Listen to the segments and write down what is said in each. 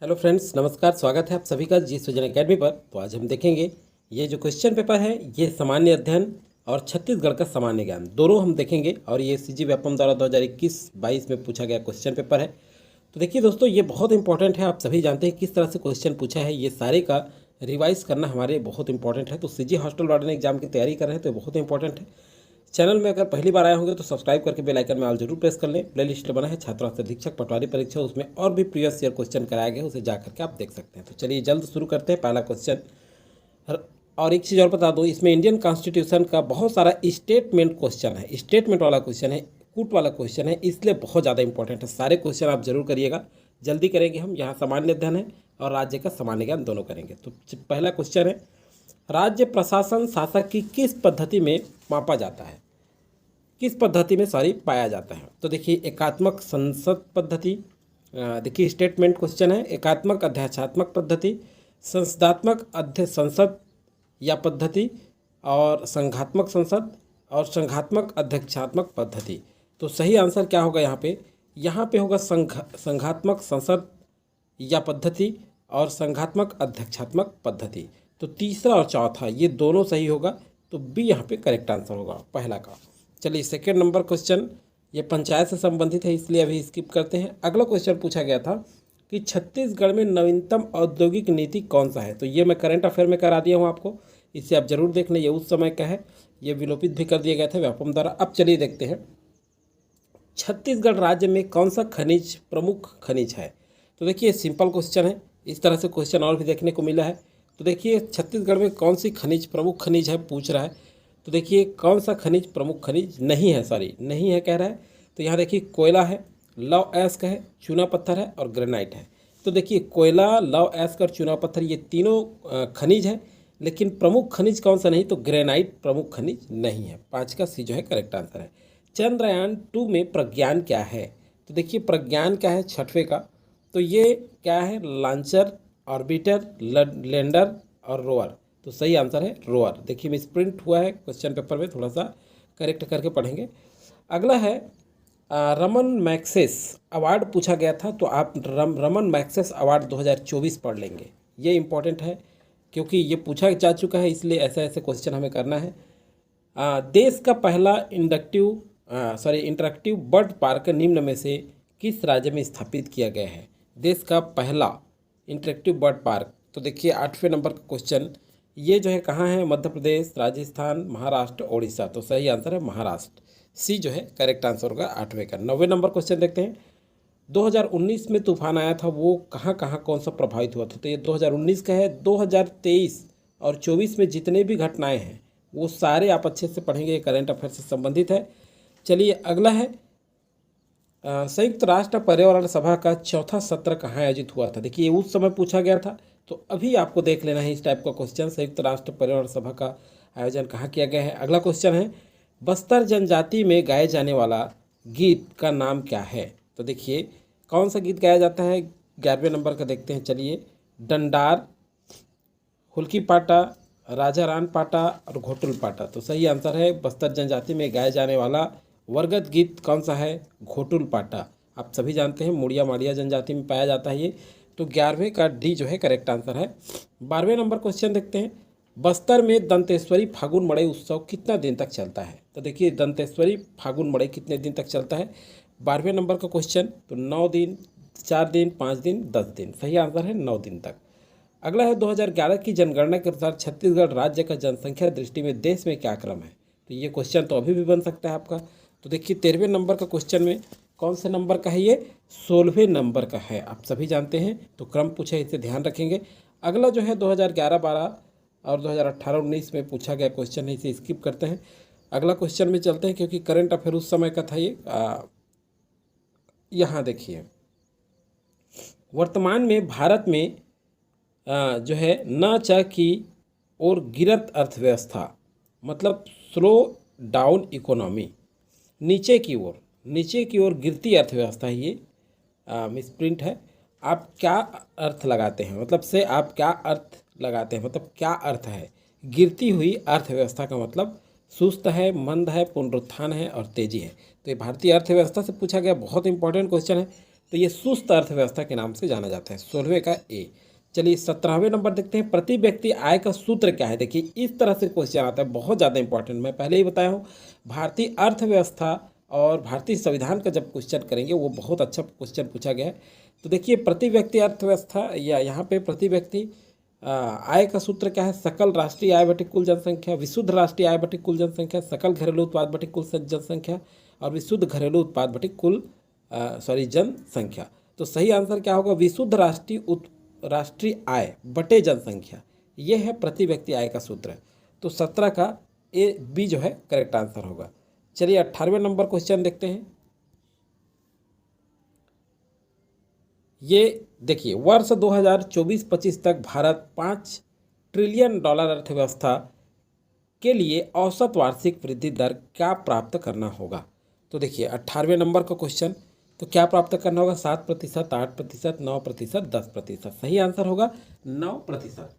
Hello friends, नमस्कार। स्वागत है आप सभी का जी सृजन अकेडमी पर। तो आज हम देखेंगे ये जो क्वेश्चन पेपर है ये सामान्य अध्ययन और छत्तीसगढ़ का सामान्य ज्ञान दोनों हम देखेंगे। और ये सीजी व्यापम द्वारा 2021-22 में पूछा गया क्वेश्चन पेपर है। तो देखिए दोस्तों, ये बहुत इंपॉर्टेंट है। आप सभी जानते हैं किस तरह से क्वेश्चन पूछा है। ये सारे का रिवाइज करना हमारे बहुत इंपॉर्टेंट है। तो सीजी हॉस्टल वार्डन एग्जाम की तैयारी कर रहे हैं तो बहुत इंपॉर्टेंट है। चैनल में अगर पहली बार आए होंगे तो सब्सक्राइब करके बेल आइकन में ऑल जरूर प्रेस कर लें। प्लेलिस्ट बना है छात्रावास अधीक्षक पटवारी परीक्षा, उसमें और भी प्रीवियस ईयर क्वेश्चन कराया गया, उसे जा करके आप देख सकते हैं। तो चलिए जल्द शुरू करते हैं पहला क्वेश्चन। और एक चीज़ और बता दूं, इसमें इंडियन कॉन्स्टिट्यूशन का बहुत सारा स्टेटमेंट क्वेश्चन है, स्टेटमेंट वाला क्वेश्चन है, कूट वाला क्वेश्चन है, इसलिए बहुत ज़्यादा इंपॉर्टेंट है। सारे क्वेश्चन आप जरूर करिएगा। जल्दी करेंगे हम। यहाँ सामान्य अध्ययन है और राज्य का सामान्य ज्ञान दोनों करेंगे। तो पहला क्वेश्चन है, राज्य प्रशासन शासक की किस पद्धति में मापा जाता है, किस पद्धति में पाया जाता है। तो देखिए एकात्मक संसद पद्धति, देखिए स्टेटमेंट क्वेश्चन है। एकात्मक अध्याचात्मक पद्धति, संसदात्मक अध्य संसद या पद्धति, और संघात्मक संसद और संघात्मक अध्यक्षात्मक पद्धति। तो सही आंसर क्या होगा यहाँ पे? यहाँ पे होगा संघात्मक संसद या पद्धति और संघात्मक अध्यक्षात्मक पद्धति। तो तीसरा और चौथा ये दोनों सही होगा। तो बी यहाँ पे करेक्ट आंसर होगा पहला का। चलिए सेकेंड नंबर क्वेश्चन, ये पंचायत से संबंधित है इसलिए अभी स्किप करते हैं। अगला क्वेश्चन पूछा गया था कि छत्तीसगढ़ में नवीनतम औद्योगिक नीति कौन सा है। तो ये मैं करंट अफेयर में करा दिया हूँ आपको, इसे आप जरूर देख लें। ये उस समय का है, ये विलोपित भी कर दिया गया था व्यापम द्वारा। अब चलिए देखते हैं छत्तीसगढ़ राज्य में कौन सा खनिज प्रमुख खनिज है। तो देखिए सिंपल क्वेश्चन है, इस तरह से क्वेश्चन और भी देखने को मिला है। तो देखिए छत्तीसगढ़ में कौन सी खनिज प्रमुख खनिज है पूछ रहा है। तो देखिए कौन सा खनिज प्रमुख खनिज नहीं है, नहीं है कह रहा है। तो यहाँ देखिए कोयला है, लौह अयस्क है, चूना पत्थर है और ग्रेनाइट है। तो देखिए कोयला, लौह अयस्क और चूना पत्थर ये तीनों खनिज है, लेकिन प्रमुख खनिज कौन सा नहीं, तो ग्रेनाइट प्रमुख खनिज नहीं है। 5 का सी जो है करेक्ट आंसर है। चंद्रयान-2 में प्रज्ञान क्या है। तो देखिए प्रज्ञान क्या है 6वें का, तो ये क्या है, लॉन्चर, ऑर्बिटर, लैंडर और रोवर। तो सही आंसर है रोअर। देखिए मिस प्रिंट हुआ है क्वेश्चन पेपर में, थोड़ा सा करेक्ट करके पढ़ेंगे। अगला है रमन मैग्सेस अवार्ड पूछा गया था। तो आप रमन मैग्सेस अवार्ड 2024 पढ़ लेंगे। ये इंपॉर्टेंट है क्योंकि ये पूछा जा चुका है, इसलिए ऐसे ऐसे क्वेश्चन हमें करना है। देश का पहला इंटरेक्टिव बर्ड पार्क निम्न में से किस राज्य में स्थापित किया गया है। देश का पहला इंटरेक्टिव बर्ड पार्क। तो देखिए 8वें नंबर का क्वेश्चन, ये जो है कहाँ है, मध्य प्रदेश, राजस्थान, महाराष्ट्र, ओडिशा। तो सही आंसर है महाराष्ट्र, सी जो है करेक्ट आंसर होगा 8वें का। 9वें नंबर क्वेश्चन देखते हैं, 2019 में तूफान आया था वो कहाँ कहाँ कौन सा प्रभावित हुआ था। तो ये 2019 का है। 2023 और 24 में जितने भी घटनाएं हैं वो सारे आप अच्छे से पढ़ेंगे, ये करंट अफेयर से संबंधित है। चलिए अगला है संयुक्त राष्ट्र पर्यावरण सभा का 4था सत्र कहाँ आयोजित हुआ था। देखिए उस समय पूछा गया था, तो अभी आपको देख लेना है इस टाइप का क्वेश्चन, संयुक्त राष्ट्र पर्यावरण सभा का आयोजन कहाँ किया गया है। अगला क्वेश्चन है, बस्तर जनजाति में गाए जाने वाला गीत का नाम क्या है। तो देखिए कौन सा गीत गाया जाता है, 11वें नंबर का देखते हैं। चलिए डंडार, हुल्की पाटा, राजा रान पाटा और घोटुल पाटा। तो सही आंसर है बस्तर जनजाति में गाया जाने वाला वर्गत गीत कौन सा है, घोटुल पाटा। आप सभी जानते हैं मुड़िया माड़िया जनजाति में पाया जाता है ये। तो 11वें का डी जो है करेक्ट आंसर है। 12वें नंबर क्वेश्चन देखते हैं, बस्तर में दंतेश्वरी फागुन मड़ई उत्सव कितना दिन तक चलता है। तो देखिए दंतेश्वरी फागुन मड़ई कितने दिन तक चलता है, 12वें नंबर का क्वेश्चन। तो 9 दिन, 4 दिन, 5 दिन, 10 दिन। सही आंसर है 9 दिन तक। अगला है 2011 की जनगणना के अनुसार छत्तीसगढ़ राज्य का जनसंख्या दृष्टि में देश में क्या क्रम है। तो ये क्वेश्चन तो अभी भी बन सकता है आपका। तो देखिए 13वें नंबर का क्वेश्चन में कौन से नंबर का है, ये 16वें नंबर का है, आप सभी जानते हैं। तो क्रम पूछे, इसे ध्यान रखेंगे। अगला जो है 2011-12 और 2018-19 में पूछा गया क्वेश्चन है, इसे स्किप करते हैं। अगला क्वेश्चन में चलते हैं क्योंकि करंट अफेयर उस समय का था ये। यहाँ देखिए वर्तमान में भारत में जो है न च की और गिरत अर्थव्यवस्था, मतलब स्लो डाउन इकोनॉमी, नीचे की ओर गिरती अर्थव्यवस्था है ये। मिसप्रिंट है। आप क्या अर्थ लगाते हैं, मतलब से आप क्या अर्थ लगाते हैं, मतलब क्या अर्थ है। गिरती हुई अर्थव्यवस्था का मतलब सुस्त है, मंद है, पुनरुत्थान है और तेजी है। तो ये भारतीय अर्थव्यवस्था से पूछा गया बहुत इंपॉर्टेंट क्वेश्चन है। तो ये सुस्त अर्थव्यवस्था के नाम से जाना जाता है। 16वें का ए। चलिए 17वें नंबर देखते हैं, प्रति व्यक्ति आय का सूत्र क्या है। देखिए इस तरह से क्वेश्चन आता है, बहुत ज़्यादा इंपॉर्टेंट। मैं पहले ही बताया हूँ, भारतीय अर्थव्यवस्था और भारतीय संविधान का जब क्वेश्चन करेंगे वो बहुत अच्छा क्वेश्चन पूछा गया है। तो देखिए प्रति व्यक्ति अर्थव्यवस्था या यहाँ पे प्रति व्यक्ति आय का सूत्र क्या है, सकल राष्ट्रीय आय बटे कुल जनसंख्या, विशुद्ध राष्ट्रीय आय बटे कुल जनसंख्या, सकल घरेलू उत्पाद बटे कुल जनसंख्या और विशुद्ध घरेलू उत्पाद बटे कुल जनसंख्या। तो सही आंसर क्या होगा, विशुद्ध राष्ट्रीय आय बटे जनसंख्या, ये है प्रति व्यक्ति आय का सूत्र। तो 17 का ए बी जो है करेक्ट आंसर होगा। चलिए 18वें नंबर क्वेश्चन देखते हैं। ये देखिए वर्ष 2024-25 तक भारत 5 ट्रिलियन डॉलर अर्थव्यवस्था के लिए औसत वार्षिक वृद्धि दर क्या प्राप्त करना होगा। तो देखिए 18वें नंबर का क्वेश्चन, तो क्या प्राप्त करना होगा, 7%, 8%, 9%, 10%। सही आंसर होगा 9%।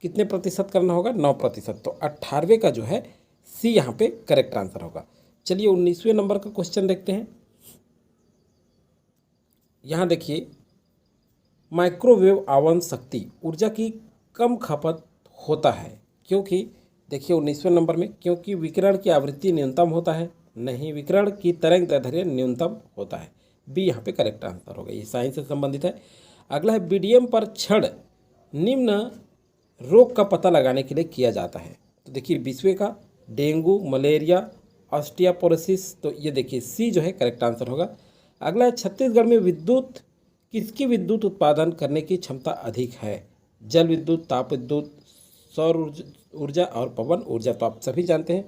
कितने प्रतिशत करना होगा, 9%। तो 18वें का जो है सी यहाँ पे करेक्ट आंसर होगा। चलिए 19वें नंबर का क्वेश्चन देखते हैं। यहाँ देखिए माइक्रोवेव आवन शक्ति ऊर्जा की कम खपत होता है क्योंकि, देखिए 19वें नंबर में, क्योंकि विकिरण की आवृत्ति न्यूनतम होता है, नहीं, विकिरण की तरंग दैर्ध्य न्यूनतम होता है। बी यहाँ पे करेक्ट आंसर होगा, ये साइंस से संबंधित है। अगला है बीडीएम पर क्षण निम्न रोग का पता लगाने के लिए किया जाता है। तो देखिए 20वें का डेंगू, मलेरिया, ऑस्टियोपोरोसिस, तो ये देखिए सी जो है करेक्ट आंसर होगा। अगला है छत्तीसगढ़ में किसकी विद्युत उत्पादन करने की क्षमता अधिक है, जल विद्युत, ताप विद्युत, सौर ऊर्जा और पवन ऊर्जा। तो आप सभी जानते हैं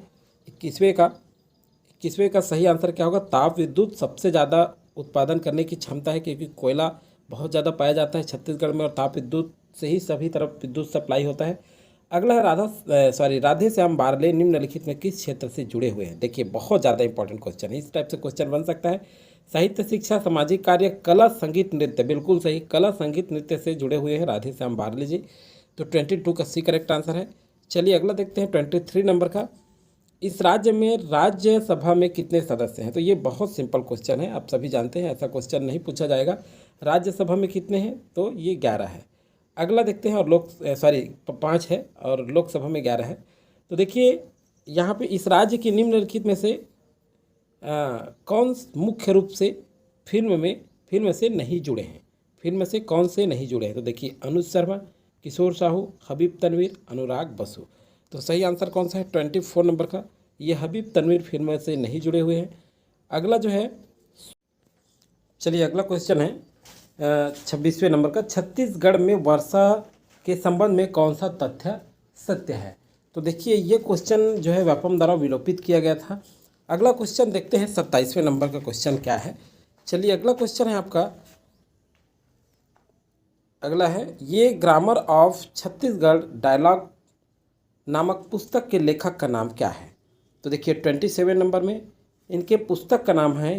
21वें का सही आंसर क्या होगा, ताप विद्युत सबसे ज़्यादा उत्पादन करने की क्षमता है क्योंकि कोयला बहुत ज़्यादा पाया जाता है छत्तीसगढ़ में और ताप विद्युत से ही सभी तरफ विद्युत सप्लाई होता है। अगला है राधे श्याम बारले निम्नलिखित में किस क्षेत्र से जुड़े हुए हैं। देखिए बहुत ज़्यादा इंपॉर्टेंट क्वेश्चन है, इस टाइप से क्वेश्चन बन सकता है। साहित्य, शिक्षा, सामाजिक कार्य, कला, संगीत, नृत्य, बिल्कुल सही, कला, संगीत, नृत्य से जुड़े हुए हैं राधे श्याम बारले जी। तो 22 का सी करेक्ट आंसर है। चलिए अगला देखते हैं 23 नंबर का, इस राज्य में राज्यसभा में कितने सदस्य हैं। तो ये बहुत सिंपल क्वेश्चन है, आप सभी जानते हैं, ऐसा क्वेश्चन नहीं पूछा जाएगा। राज्यसभा में कितने हैं, तो ये 11 है। अगला देखते हैं, और 5 है और लोकसभा में 11 है। तो देखिए यहाँ पे इस राज्य की निम्नलिखित में से कौन मुख्य रूप से फिल्म से नहीं जुड़े हैं, फिल्म से कौन से नहीं जुड़े हैं। तो देखिए अनुज शर्मा, किशोर साहू, हबीब तनवीर, अनुराग बसु। तो सही आंसर कौन सा है, 24 नंबर का, ये हबीब तनवीर फिल्म से नहीं जुड़े हुए हैं। अगला जो है, चलिए अगला क्वेश्चन है 26वें नंबर का, छत्तीसगढ़ में वर्षा के संबंध में कौन सा तथ्य सत्य है। तो देखिए ये क्वेश्चन जो है व्यापम द्वारा विलोपित किया गया था। अगला क्वेश्चन देखते हैं 27वें नंबर का क्वेश्चन क्या है। चलिए अगला क्वेश्चन है आपका, अगला है, ये ग्रामर ऑफ छत्तीसगढ़ डायलॉग नामक पुस्तक के लेखक का नाम क्या है। तो देखिए 27 नंबर में इनके पुस्तक का नाम है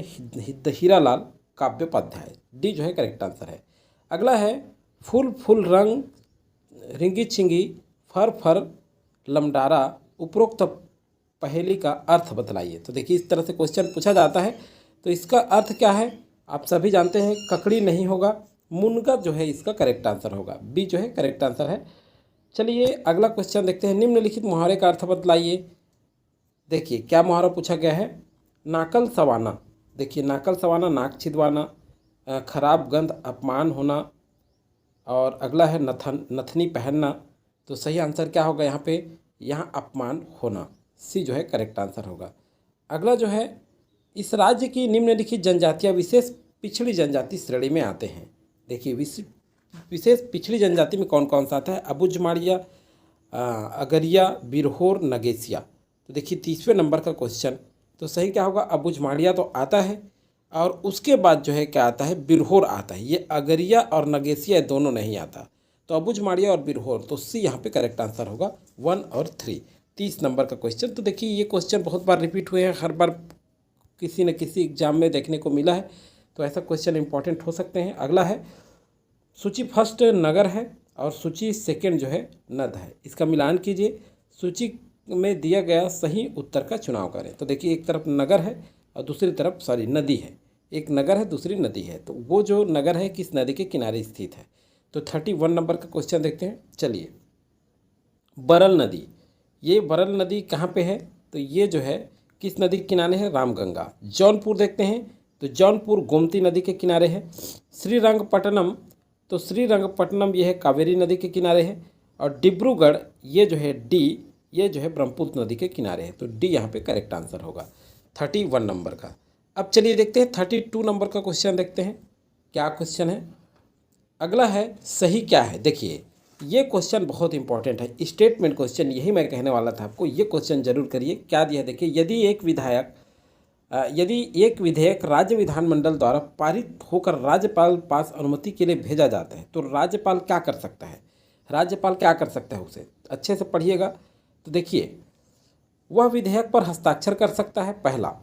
हीरालाल काव्योपाध्याय, डी जो है करेक्ट आंसर है। अगला है, फूल फूल रंग रिंगी छिंगी फर फर लमडारा, उपरोक्त पहेली का अर्थ बतलाइए। तो देखिए इस तरह से क्वेश्चन पूछा जाता है, तो इसका अर्थ क्या है आप सभी जानते हैं, ककड़ी नहीं होगा, मुनगा जो है इसका करेक्ट आंसर होगा, बी जो है करेक्ट आंसर है। चलिए अगला क्वेश्चन देखते हैं, निम्नलिखित मुहावरे का अर्थ बतलाइए। देखिए क्या मुहावरा पूछा गया है, नाकल सवाना। देखिए नाकल सवाना, नाक छिदवाना, खराब गंध, अपमान होना, और अगला है नथनी पहनना। तो सही आंसर क्या होगा यहाँ पे, यहाँ अपमान होना, सी जो है करेक्ट आंसर होगा। अगला जो है, इस राज्य की निम्नलिखित जनजातियाँ विशेष पिछड़ी जनजाति श्रेणी में आते हैं। देखिए विशेष पिछड़ी जनजाति में कौन कौन सा आता है, अबुझमाड़िया, अगरिया, बिरहोर, नगेसिया। तो देखिए 30वें नंबर का क्वेश्चन, तो सही क्या होगा, अबुझमाड़िया तो आता है और उसके बाद जो है क्या आता है, बिरहोर आता है। ये अगरिया और नगेसिया दोनों नहीं आता, तो अबुझमाड़िया और बिरहोर, तो सी यहाँ पे करेक्ट आंसर होगा 1 और 3। 30 नंबर का क्वेश्चन। तो देखिए ये क्वेश्चन बहुत बार रिपीट हुए हैं, हर बार किसी न किसी एग्जाम में देखने को मिला है, तो ऐसा क्वेश्चन इंपॉर्टेंट हो सकते हैं। अगला है, सूची फर्स्ट नगर है और सूची सेकंड जो है नद है, इसका मिलान कीजिए, सूची में दिया गया सही उत्तर का चुनाव करें। तो देखिए एक तरफ नगर है और दूसरी तरफ नदी है। एक नगर है, दूसरी नदी है, तो वो जो नगर है किस नदी के किनारे स्थित है। तो 31 नंबर का क्वेश्चन देखते हैं। चलिए, बरल नदी, ये बरल नदी कहाँ पे है, तो ये जो है किस नदी के किनारे है, रामगंगा। जौनपुर देखते हैं, तो जौनपुर गोमती नदी के किनारे है। श्रीरंगपट्टनम, तो श्रीरंगपट्टनम ये है कावेरी नदी के किनारे है। और डिब्रूगढ़ ये जो है डी, ये जो है ब्रह्मपुत्र नदी के किनारे है। तो डी यहाँ पे करेक्ट आंसर होगा 31 नंबर का। अब चलिए देखते हैं 32 नंबर का क्वेश्चन देखते हैं क्या क्वेश्चन है। अगला है सही क्या है। देखिए ये क्वेश्चन बहुत इंपॉर्टेंट है, स्टेटमेंट क्वेश्चन, यही मैं कहने वाला था आपको। ये क्वेश्चन जरूर करिए। क्या दिया है देखिए, यदि एक विधेयक राज्य विधानमंडल द्वारा पारित होकर राज्यपाल पास अनुमति के लिए भेजा जाता है तो राज्यपाल क्या कर सकता है, राज्यपाल क्या कर सकता है उसे अच्छे से पढ़िएगा। तो देखिए, वह विधेयक पर हस्ताक्षर कर सकता है, पहला।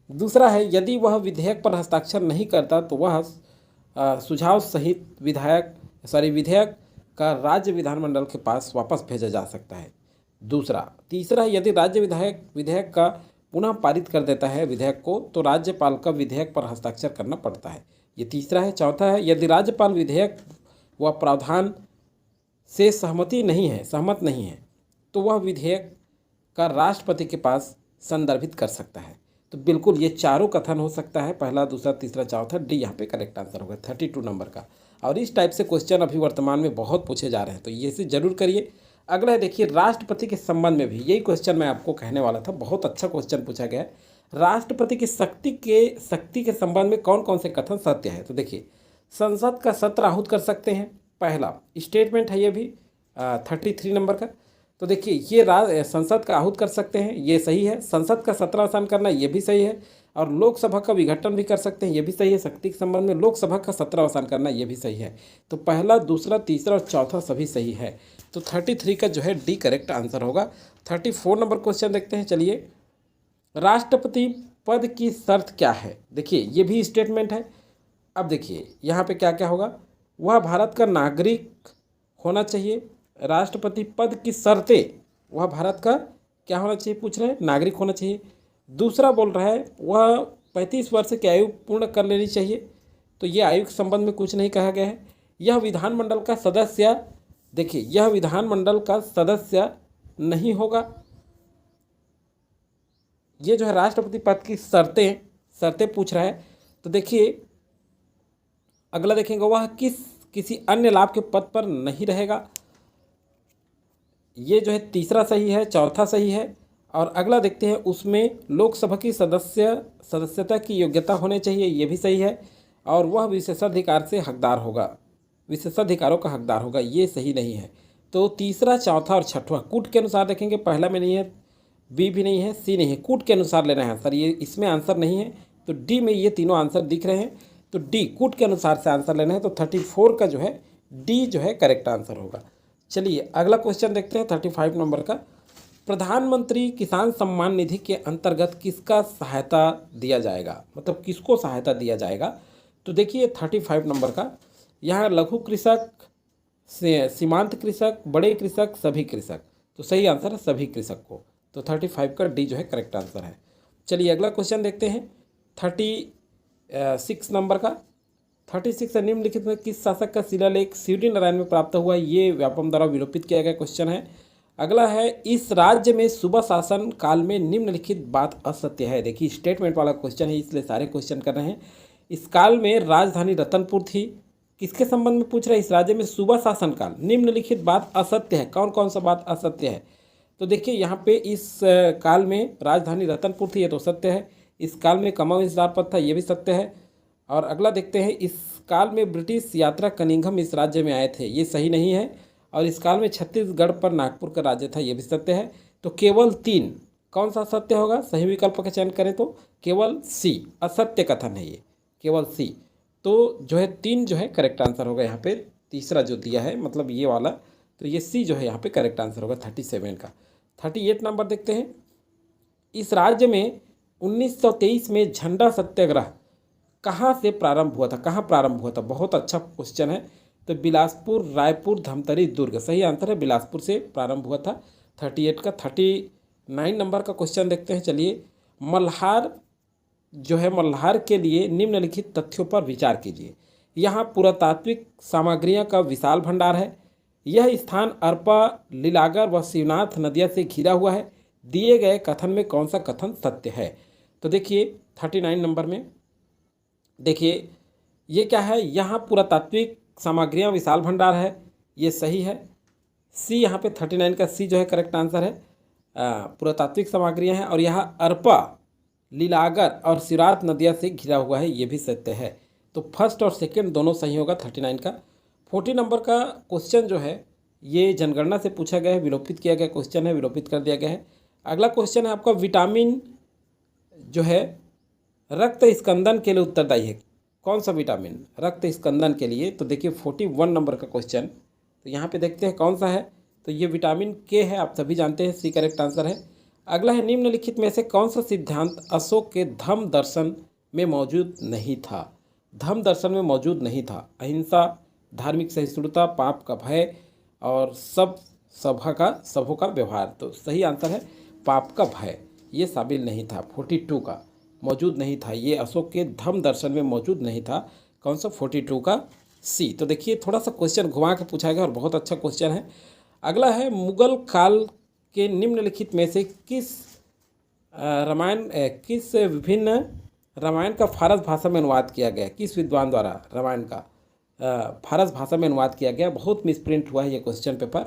दूसरा है, यदि वह विधेयक पर हस्ताक्षर नहीं करता तो वह सुझाव सहित विधेयक का राज्य विधानमंडल के पास वापस भेजा जा सकता है, दूसरा। तीसरा है, यदि राज्य विधेयक का पुनः पारित कर देता है विधेयक को तो राज्यपाल का विधेयक पर हस्ताक्षर करना पड़ता है, ये तीसरा है। चौथा है, यदि राज्यपाल विधेयक व प्रावधान से सहमत नहीं है तो वह विधेयक का राष्ट्रपति के पास संदर्भित कर सकता है। तो बिल्कुल ये चारों कथन हो सकता है, पहला, दूसरा, तीसरा, चौथा, डी यहाँ पे करेक्ट आंसर होगा 32 नंबर का। और इस टाइप से क्वेश्चन अभी वर्तमान में बहुत पूछे जा रहे हैं, तो ये से जरूर करिए। अगला है देखिए, राष्ट्रपति के संबंध में भी यही क्वेश्चन मैं आपको कहने वाला था, बहुत अच्छा क्वेश्चन पूछा गया है। राष्ट्रपति की शक्ति के संबंध में कौन कौन से कथन सत्य है। तो देखिए, संसद का सत्र आहूत कर सकते हैं, पहला स्टेटमेंट है ये भी 33 नंबर का। तो देखिए, ये संसद का आहूत कर सकते हैं, ये सही है। संसद का सत्र आसान करना, ये भी सही है। और लोकसभा का विघटन भी कर सकते हैं, ये भी सही है। शक्ति के संबंध में लोकसभा का सत्र आसान करना, ये भी सही है। तो पहला, दूसरा, तीसरा और चौथा सभी सही है। तो 33 का जो है डी करेक्ट आंसर होगा। 34 नंबर क्वेश्चन देखते हैं। चलिए, राष्ट्रपति पद की शर्त क्या है। देखिए, ये भी स्टेटमेंट है। अब देखिए यहाँ पे क्या क्या होगा, वह भारत का नागरिक होना चाहिए। राष्ट्रपति पद की शर्तें, वह भारत का क्या होना चाहिए पूछ रहे हैं, नागरिक होना चाहिए। दूसरा बोल रहा है वह 35 वर्ष की आयु पूर्ण कर लेनी चाहिए, तो ये आयु के संबंध में कुछ नहीं कहा गया है। यह विधानमंडल का सदस्य, देखिए यह विधानमंडल का सदस्य नहीं होगा। ये जो है राष्ट्रपति पद की शर्तें पूछ रहा है। तो देखिए अगला देखेंगे, वह किसी अन्य लाभ के पद पर नहीं रहेगा, ये जो है तीसरा सही है, चौथा सही है। और अगला देखते हैं, उसमें लोकसभा की सदस्यता की योग्यता होनी चाहिए, ये भी सही है। और वह विशेषाधिकार से हकदार होगा, विशेषाधिकारों का हकदार होगा, ये सही नहीं है। तो तीसरा, चौथा और छठवां कूट के अनुसार देखेंगे, पहला में नहीं है, बी भी नहीं है, सी नहीं है, कूट के अनुसार लेना है आंसर, ये इसमें आंसर नहीं है। तो डी में ये तीनों आंसर दिख रहे हैं, तो डी कूट के अनुसार से आंसर लेना है। तो 34 का जो है डी जो है करेक्ट आंसर होगा। चलिए अगला क्वेश्चन देखते हैं 35 नंबर का। प्रधानमंत्री किसान सम्मान निधि के अंतर्गत किसका सहायता दिया जाएगा, मतलब किसको सहायता दिया जाएगा। तो देखिए 35 नंबर का, यहाँ लघु कृषक, सीमांत कृषक, बड़े कृषक, सभी कृषक। तो सही आंसर है सभी कृषक को। तो 35 का डी जो है करेक्ट आंसर है। चलिए अगला क्वेश्चन देखते हैं 36 नंबर का। 36 निम्नलिखित में किस शासक का शिलालेख सूर्यनारायण में प्राप्त हुआ, ये व्यापम द्वारा विलोपित किया गया क्वेश्चन है। अगला है, इस राज्य में सूबा शासन काल में निम्नलिखित बात असत्य है। देखिए स्टेटमेंट वाला क्वेश्चन है, इसलिए सारे क्वेश्चन कर रहे हैं। इस काल में राजधानी रतनपुर थी, किसके संबंध में पूछ रहे हैं, इस राज्य में सूबा शासन काल निम्नलिखित बात असत्य है, कौन कौन सा बात असत्य है। तो देखिए यहाँ पे इस काल में राजधानी रतनपुर थी, ये तो सत्य है। इस काल में कमाऊं राजपथ था, ये भी सत्य है। और अगला देखते हैं, इस काल में ब्रिटिश यात्रा कनिंघम इस राज्य में आए थे, ये सही नहीं है। और इस काल में छत्तीसगढ़ पर नागपुर का राज्य था, ये भी सत्य है। तो केवल 3, कौन सा सत्य होगा, सही विकल्प का चयन करें तो केवल सी, असत्य कथन है ये, केवल सी। तो जो है 3 जो है करेक्ट आंसर होगा यहाँ पे, तीसरा जो दिया है मतलब ये वाला, तो ये सी जो है यहाँ पे करेक्ट आंसर होगा 37 का। 38 नंबर देखते हैं, इस राज्य में 1923 में झंडा सत्याग्रह कहाँ से प्रारंभ हुआ था, कहाँ प्रारंभ हुआ था, बहुत अच्छा क्वेश्चन है। तो बिलासपुर, रायपुर, धमतरी, दुर्ग, सही आंसर है बिलासपुर से प्रारंभ हुआ था। 38 का। 39 नंबर का क्वेश्चन देखते हैं। चलिए, मल्हार जो है मल्हार के लिए निम्नलिखित तथ्यों पर विचार कीजिए। यहाँ पुरातात्विक सामग्रियों का विशाल भंडार है। यह स्थान अरपा, लीलागर व शिवनाथ नदिया से घिरा हुआ है। दिए गए कथन में कौन सा कथन सत्य है? तो देखिए 39 नंबर में देखिए ये क्या है, यहाँ पुरातात्विक सामग्रियाँ विशाल भंडार है, ये सही है। सी यहाँ पे 39 का सी जो है करेक्ट आंसर है। पुरातात्विक सामग्रियाँ हैं और यहाँ अरपा, लीलागर और शिवनाथ नदिया से घिरा हुआ है, ये भी सत्य है। तो फर्स्ट और सेकंड दोनों सही होगा 39 का। 40 नंबर का क्वेश्चन जो है ये जनगणना से पूछा गया है, विलोपित किया गया क्वेश्चन है, विलोपित कर दिया गया है। अगला क्वेश्चन है आपका, विटामिन जो है रक्त स्कंदन के लिए उत्तरदायी है। कौन सा विटामिन रक्त स्कंदन के लिए? तो देखिए 41 नंबर का क्वेश्चन, तो यहाँ पे देखते हैं कौन सा है। तो ये विटामिन के है, आप सभी जानते हैं, सी करेक्ट आंसर है। अगला है, निम्नलिखित में से कौन सा सिद्धांत अशोक के धम्म दर्शन में मौजूद नहीं था? धम्म दर्शन में मौजूद नहीं था। अहिंसा, धार्मिक सहिष्णुता, पाप का भय और सबों का व्यवहार। तो सही आंसर है पाप का भय, ये शामिल नहीं था। 42 का मौजूद नहीं था, ये अशोक के धम्म दर्शन में मौजूद नहीं था। कौन सा? 42 का सी। तो देखिए थोड़ा सा क्वेश्चन घुमा के पूछा गया और बहुत अच्छा क्वेश्चन है। अगला है, मुगल काल के निम्नलिखित में से किस विभिन्न रामायण का फारस भाषा में अनुवाद किया गया? किस विद्वान द्वारा रामायण का फारस भाषा में अनुवाद किया गया? बहुत मिसप्रिंट हुआ है ये क्वेश्चन पेपर।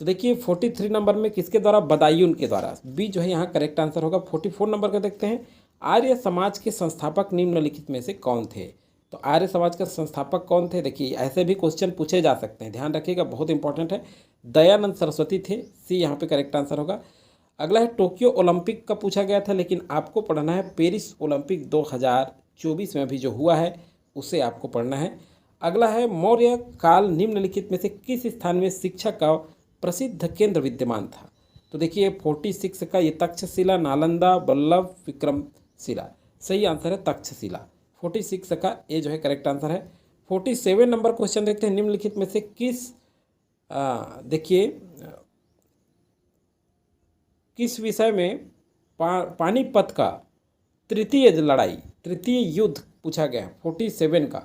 तो देखिए 43 नंबर में किसके द्वारा? बदायूं के द्वारा, बी जो है यहाँ करेक्ट आंसर होगा। 44 नंबर का देखते हैं, आर्य समाज के संस्थापक निम्नलिखित में से कौन थे? तो आर्य समाज के संस्थापक कौन थे? देखिए ऐसे भी क्वेश्चन पूछे जा सकते हैं, ध्यान रखिएगा, बहुत इंपॉर्टेंट है। दयानंद सरस्वती थे, सी यहाँ पे करेक्ट आंसर होगा। अगला है, टोक्यो ओलंपिक का पूछा गया था, लेकिन आपको पढ़ना है पेरिस ओलंपिक 2024 में भी जो हुआ है उसे आपको पढ़ना है। अगला है, मौर्य काल निम्नलिखित में से किस स्थान में शिक्षा का प्रसिद्ध केंद्र विद्यमान था? तो देखिए 46 का ये तक्षशिला, नालंदा, वल्लभ, विक्रमशिला। सही आंसर है तक्षशिला। 46 का ए जो है करेक्ट आंसर है। 47 नंबर क्वेश्चन देखते हैं, निम्नलिखित में से किस विषय में पानीपत का तृतीय युद्ध पूछा गया है? 47 का।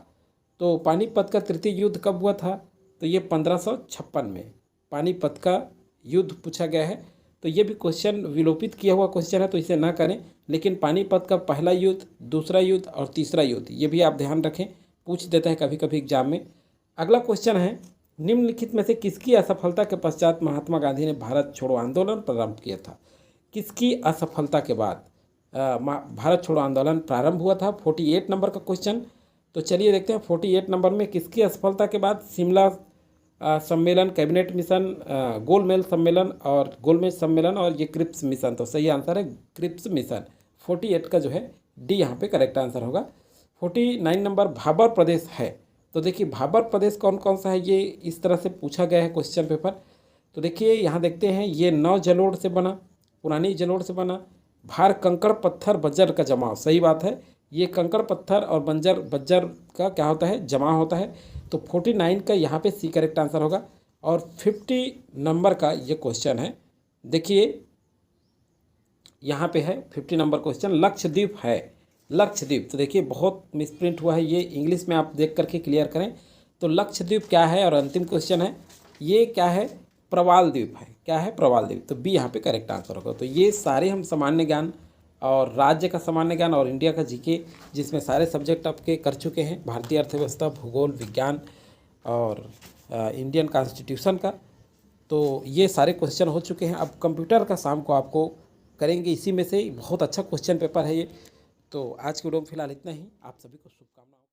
तो पानीपत का तृतीय युद्ध कब हुआ था? तो ये 1556 में पानीपत का युद्ध पूछा गया है। तो ये भी क्वेश्चन विलोपित किया हुआ क्वेश्चन है, तो इसे ना करें। लेकिन पानीपत का पहला युद्ध, दूसरा युद्ध और तीसरा युद्ध, ये भी आप ध्यान रखें, पूछ देते हैं कभी कभी एग्जाम में। अगला क्वेश्चन है, निम्नलिखित में से किसकी असफलता के पश्चात महात्मा गांधी ने भारत छोड़ो आंदोलन प्रारंभ किया था? किसकी असफलता के बाद भारत छोड़ो आंदोलन प्रारंभ हुआ था? 48 नंबर का क्वेश्चन। तो चलिए देखते हैं 48 नंबर में किसकी असफलता के बाद शिमला सम्मेलन, कैबिनेट मिशन, गोलमेज सम्मेलन और ये क्रिप्स मिशन। तो सही आंसर है क्रिप्स मिशन। 48 का जो है डी यहाँ पे करेक्ट आंसर होगा। 49 नंबर भाबर प्रदेश है। तो देखिए भाबर प्रदेश कौन कौन सा है, ये इस तरह से पूछा गया है क्वेश्चन पेपर। तो देखिए यहाँ देखते हैं, ये 9 जलोढ़ से बना, पुरानी जलोढ़ से बना। भार कंकड़ पत्थर बज्जर का जमाव, सही बात है, ये कंकड़ पत्थर और बज्जर का क्या होता है? जमाव होता है। तो 49 का यहाँ पे सी करेक्ट आंसर होगा। और 50 नंबर का ये क्वेश्चन है, देखिए यहाँ पे है 50 नंबर क्वेश्चन, लक्षद्वीप है, लक्षद्वीप। तो देखिए बहुत मिसप्रिंट हुआ है, ये इंग्लिश में आप देख करके क्लियर करें। तो लक्षद्वीप क्या है? और अंतिम क्वेश्चन है, ये क्या है? प्रवाल द्वीप है। क्या है? प्रवाल द्वीप। तो बी यहाँ पे करेक्ट आंसर होगा। तो ये सारे हम सामान्य ज्ञान और राज्य का सामान्य ज्ञान और इंडिया का जीके, जिसमें सारे सब्जेक्ट आपके कर चुके हैं, भारतीय अर्थव्यवस्था, भूगोल, विज्ञान और इंडियन कॉन्स्टिट्यूशन का। तो ये सारे क्वेश्चन हो चुके हैं। अब कंप्यूटर का शाम को आपको करेंगे, इसी में से बहुत अच्छा क्वेश्चन पेपर है ये। तो आज के वीडियो में फिलहाल इतना ही। आप सभी को शुभकामनाएं।